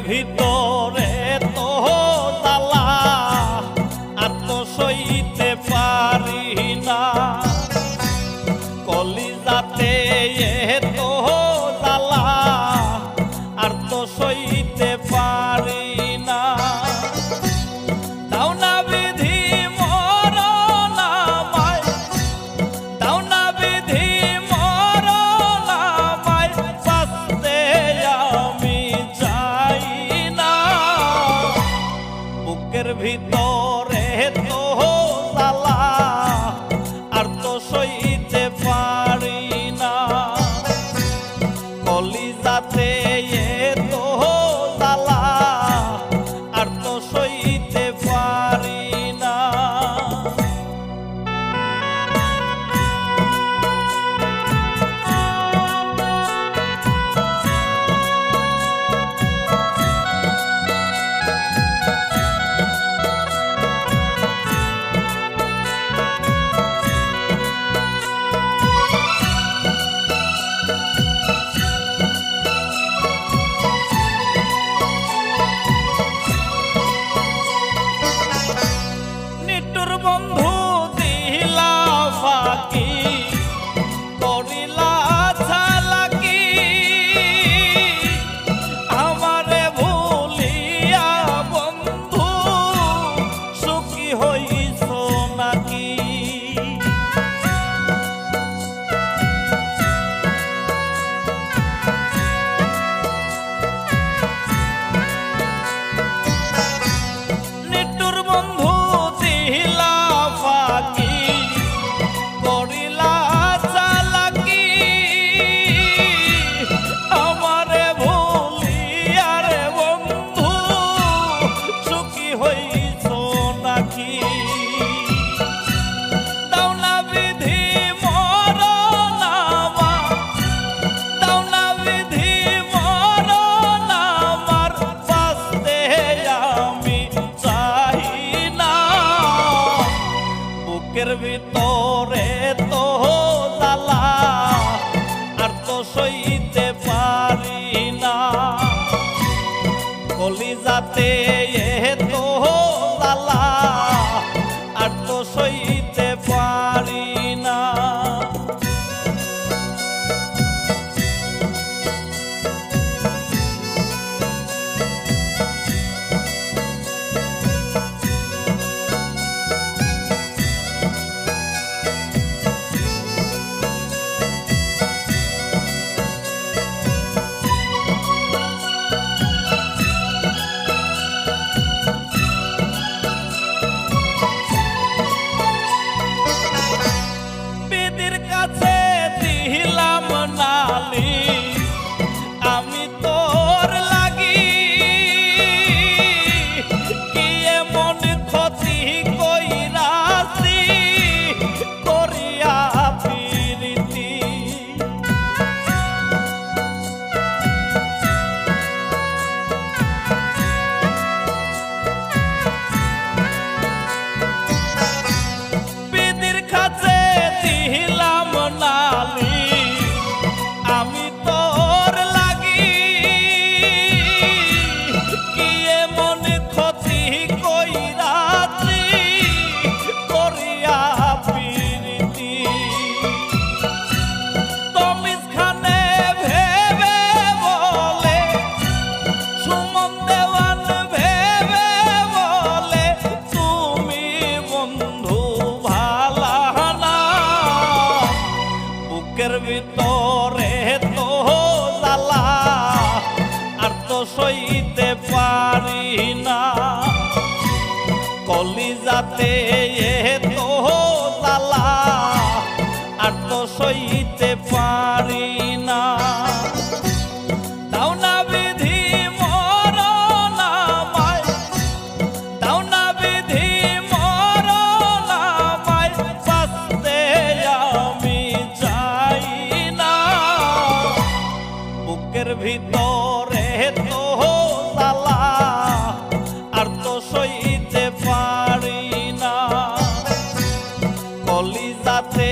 ভিতরে তো জ্বালা আর তো সইতে পারি না, কলিজাতে তো জ্বালা আর তো সইতে পারি না। দাও না বিধি মরণ আমায়, দাও না বিধি মরণ আমায়, বাঁচতে আমি চাই না। বুকের ভিতরে তো জ্বালা আর তো সইতে পারি না, কলিজাতে তো জ্বালা আর তো সইতে পারি না। বন্ধু দিলা ফাঁকি, করিলা চালাকি, আমারে ভুলিয়া বন্ধু সুখী হইছ নাকি। নিটুর বন্ধু দিলা ফাঁকি, করিলা চালাকি, আমারে ভুলিয়া রে বন্ধু সুখী হইছ নাকি। দাও না বিধি মরণ আমার, দাও না বিধি মরণ আমার, বাঁচতে আমি চাই না। বুকের ভিতরে তো জ্বালা আর তো সইতে পারি না, কলিজাতে তো জ্বালা আর তো সইতে পারি না। বিধির কাছে দিলাম নালি, আমি তোর লাগি, কি এমন ক্ষতি কইরাছি করিয়া প্রীতি। বিধির কাছে দিলাম নালি, আমি তোর লাগি, কি এমন ক্ষতি কইরাছি করিয়া প্রীতি। তমিজ খানে ভেবে বলে, সুমন দেওয়ান ভেবে বলে, তুমি বন্ধু ভালা না। বুকের ভিতরে তো জ্বালা আর তো সইতে পারি না, কলিজাতে তো জ্বালা আর তো সইতে পারি না। দাও না বিধি মরণ আমায়, দাও না বিধি মরণ আমায়, বাঁচতে আমি চাই না। বুকের ভিতরে তো জ্বালা আর তো সইতে পারি না, কলিজাতে